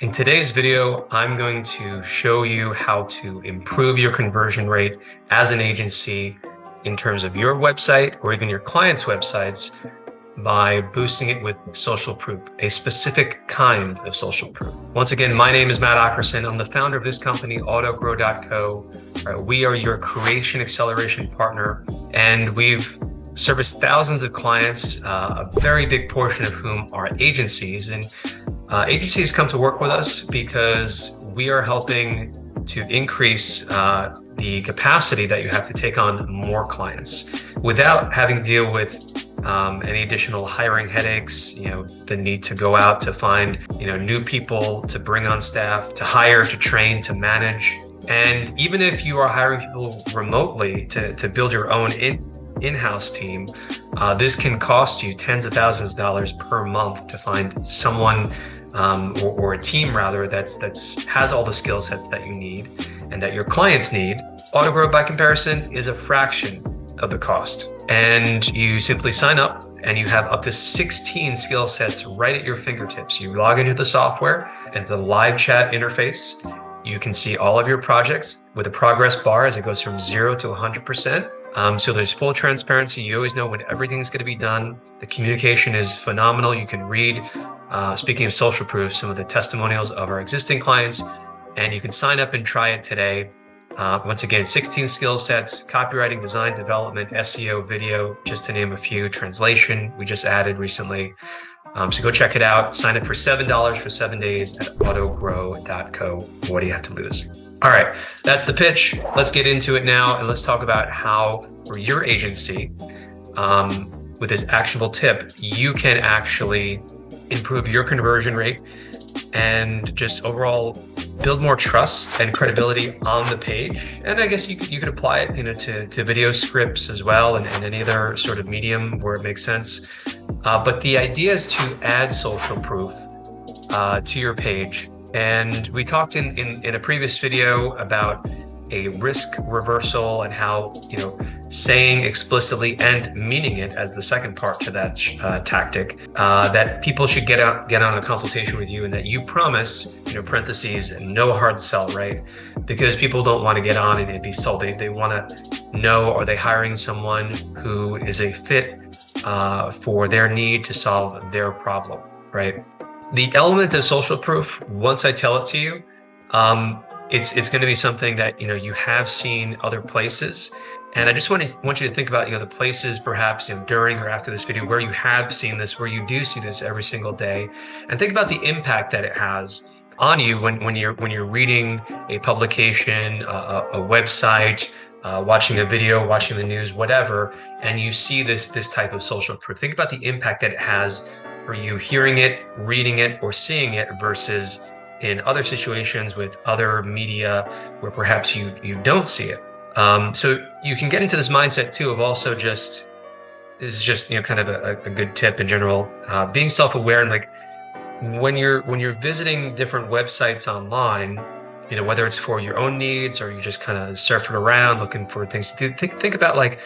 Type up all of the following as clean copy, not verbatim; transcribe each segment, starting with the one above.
In today's video, I'm going to show you how to improve your conversion rate as an agency in terms of your website or even your clients' websites by boosting it with social proof, a specific kind of social proof. Once again, my name is Matt Ackerson. I'm the founder of this company, autogrow.co. We are your creation acceleration partner, and we've serviced thousands of clients, a very big portion of whom are agencies. And agencies come to work with us because we are helping to increase the capacity that you have to take on more clients without having to deal with any additional hiring headaches, the need to go out to find, new people to bring on staff, to hire, to train, to manage. And even if you are hiring people remotely to build your own in-house team, this can cost you tens of thousands of dollars per month to find someone or a team rather that has all the skill sets that you need and that your clients need. Autogrow, by comparison, is a fraction of the cost. And you simply sign up and you have up to 16 skill sets right at your fingertips. You log into the software and the live chat interface. You can see all of your projects with a progress bar as it goes from 0 to 100%. So there's full transparency. You always know when everything's going to be done. The communication is phenomenal. You can read, speaking of social proof, some of the testimonials of our existing clients, and you can sign up and try it today. Once again, 16 skill sets: copywriting, design, development, SEO, video, just to name a few. Translation, we just added recently. So go check it out. Sign up for $7 for 7 days at autogrow.co. What do you have to lose? All right, that's the pitch. Let's get into it now, and let's talk about how, for your agency, with this actionable tip, you can actually improve your conversion rate and just overall build more trust and credibility on the page. And I guess you could apply it, to video scripts as well, and any other sort of medium where it makes sense. But the idea is to add social proof to your page. And we talked in a previous video about a risk reversal and how, saying explicitly and meaning it as the second part to that tactic, that people should get on a consultation with you, and that you promise, parentheses, no hard sell, right? Because people don't want to get on and be sold. They want to know, are they hiring someone who is a fit for their need to solve their problem, right? The element of social proof, once I tell it to you, it's going to be something that you have seen other places. And I just want you to think about the places perhaps during or after this video where you have seen this, where you do see this every single day, and think about the impact that it has on you when you're reading a publication, a website, watching a video, watching the news, whatever, and you see this type of social proof. Think about the impact that it has for you hearing it, reading it, or seeing it versus in other situations with other media where perhaps you don't see it. So you can get into this mindset too of also this is just kind of a good tip in general, being self-aware, and when you're visiting different websites online, whether it's for your own needs or you just kind of surfing around looking for things to do, think about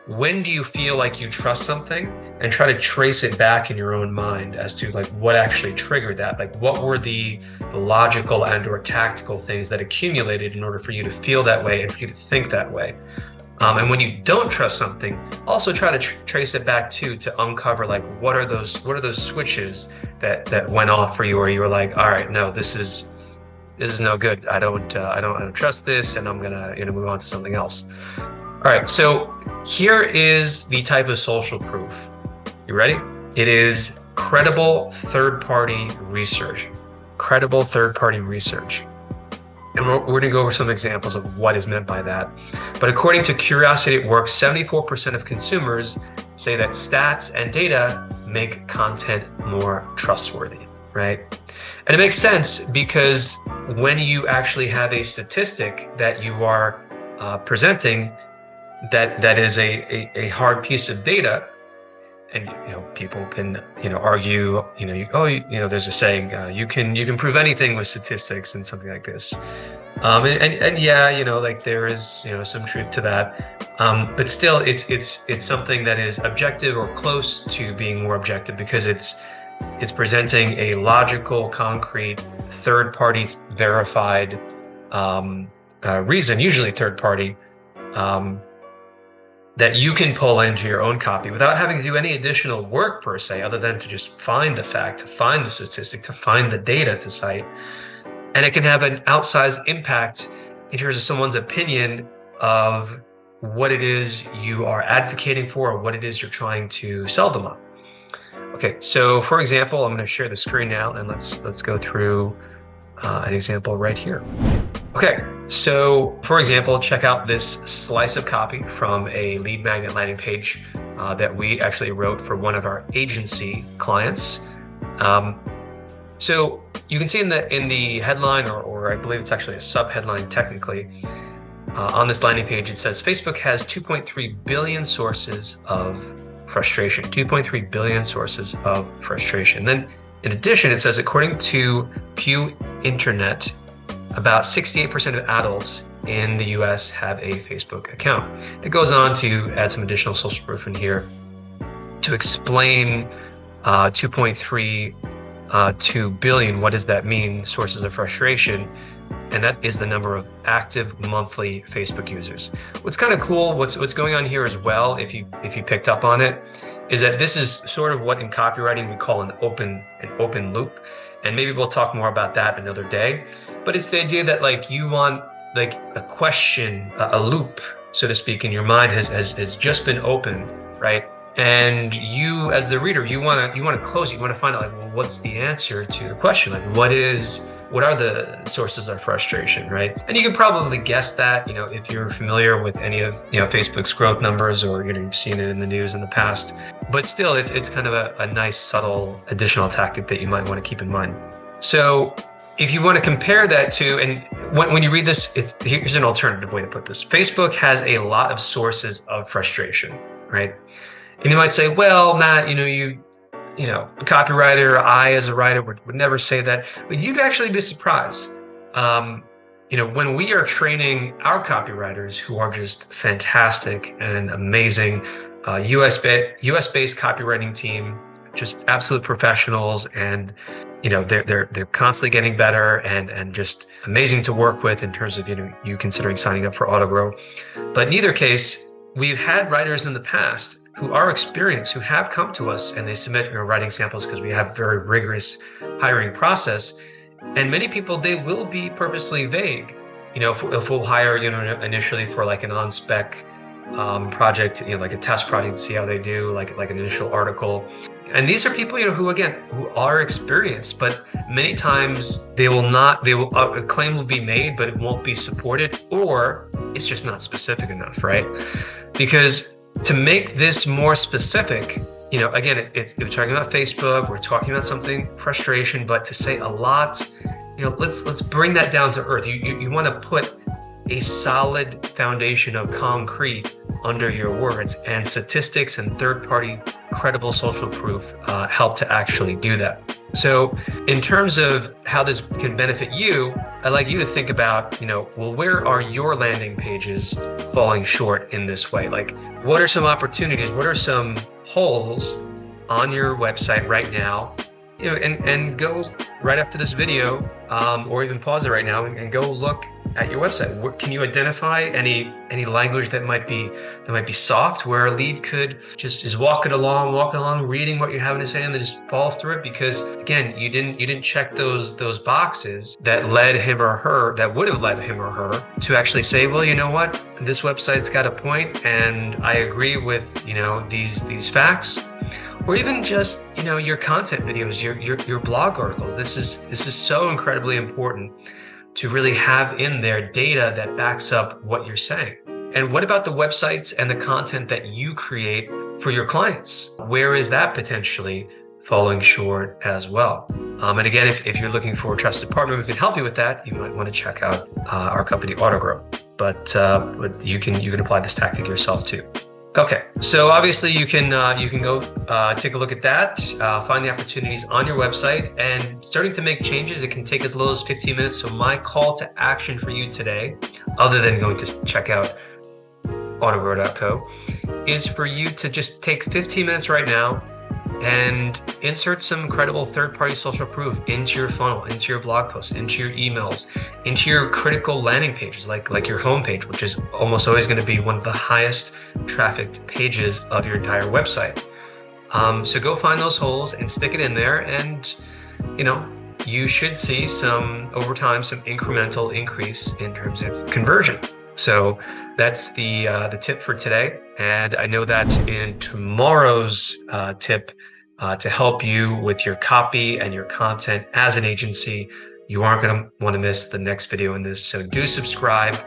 when do you feel like you trust something, and try to trace it back in your own mind as to what actually triggered that. What were the logical and or tactical things that accumulated in order for you to feel that way and for you to think that way. And when you don't trust something, also try to trace it back to uncover what are those switches that went off for you, where you were like, all right, no, this is no good. I don't trust this, and I'm gonna move on to something else. All right, so here is the type of social proof. You ready? It is credible third-party research. Credible third-party research. And we're going to go over some examples of what is meant by that. But according to Curiosity at Work, 74% of consumers say that stats and data make content more trustworthy, right? And it makes sense because when you actually have a statistic that you are presenting, that is a hard piece of data, and people can argue, there's a saying, you can prove anything with statistics and something like this, and yeah, there is some truth to that, but still it's something that is objective or close to being more objective, because it's It's presenting a logical, concrete, third-party verified reason, usually third-party, that you can pull into your own copy without having to do any additional work per se, other than to just find the fact, to find the statistic, to find the data to cite. And it can have an outsized impact in terms of someone's opinion of what it is you are advocating for or what it is you're trying to sell them on. Okay, so for example, I'm going to share the screen now, and let's go through an example right here. Okay, so for example, check out this slice of copy from a lead magnet landing page that we actually wrote for one of our agency clients. So you can see in the headline, or I believe it's actually a sub-headline technically, on this landing page, it says Facebook has 2.3 billion sources of frustration. 2.3 billion sources of frustration. Then in addition, it says, according to Pew Internet, about 68% of adults in the US have a Facebook account. It goes on to add some additional social proof in here to explain 2.32 billion. What does that mean? Sources of frustration. And that is the number of active monthly Facebook users. What's kind of cool, what's going on here as well, if you picked up on it, is that this is sort of what in copywriting we call an open loop. And maybe we'll talk more about that another day. But it's the idea that like you want like a question, a loop, so to speak, in your mind has just been opened, right? And you, as the reader, you want to close it. You want to find out like, well, what's the answer to the question? Like, what are the sources of frustration, right? And you can probably guess that, if you're familiar with any of, Facebook's growth numbers, or, you've seen it in the news in the past. But still, it's kind of a nice, subtle, additional tactic that you might want to keep in mind. So if you want to compare that to, and when you read this, here's an alternative way to put this. Facebook has a lot of sources of frustration, right? And you might say, well, Matt, a copywriter, I as a writer would never say that, but you'd actually be surprised. When we are training our copywriters, who are just fantastic and amazing, US-based copywriting team, just absolute professionals, and they're constantly getting better and just amazing to work with in terms of you considering signing up for AutoGrow. But in either case, we've had writers in the past who are experienced, who have come to us and they submit writing samples, because we have very rigorous hiring process. And many people, they will be purposely vague. If we'll hire, initially for like an on-spec project, like a test project to see how they do, like an initial article. And these are people, who are experienced, but many times a claim will be made, but it won't be supported, or it's just not specific enough, right? Because to make this more specific, again, we're talking about Facebook, we're talking about something, frustration, but to say a lot, let's bring that down to earth. You want to put a solid foundation of concrete under your words, and statistics and third-party credible social proof help to actually do that. So in terms of how this can benefit you, I'd like you to think about, where are your landing pages falling short in this way? Like, what are some opportunities? What are some holes on your website right now? And go right after this video, or even pause it right now and go look at your website. Can you identify any language that might be soft, where a lead could just walking along, reading what you're having to say, and then just falls through it because, again, you didn't check those boxes that would have led him or her to actually say, well, you know what, this website's got a point, and I agree with these facts. Or even just your content videos, your blog articles. This is so incredibly important to really have in there data that backs up what you're saying. And what about the websites and the content that you create for your clients? Where is that potentially falling short as well? And again, if you're looking for a trusted partner who can help you with that, you might want to check out our company AutoGrow. But you can apply this tactic yourself too. Okay, so obviously you can go take a look at that, find the opportunities on your website, and starting to make changes. It can take as little as 15 minutes. So my call to action for you today, other than going to check out autogrow.co, is for you to just take 15 minutes right now and insert some credible third-party social proof into your funnel, into your blog posts, into your emails, into your critical landing pages, like your homepage, which is almost always going to be one of the highest trafficked pages of your entire website. So go find those holes and stick it in there, and you should see over time some incremental increase in terms of conversion. So that's the tip for today. And I know that in tomorrow's tip, to help you with your copy and your content as an agency, you aren't going to want to miss the next video in this. So do subscribe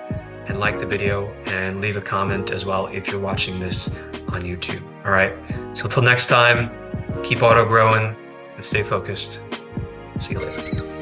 and like the video and leave a comment as well if you're watching this on YouTube. All right. So until next time, keep auto growing and stay focused. See you later.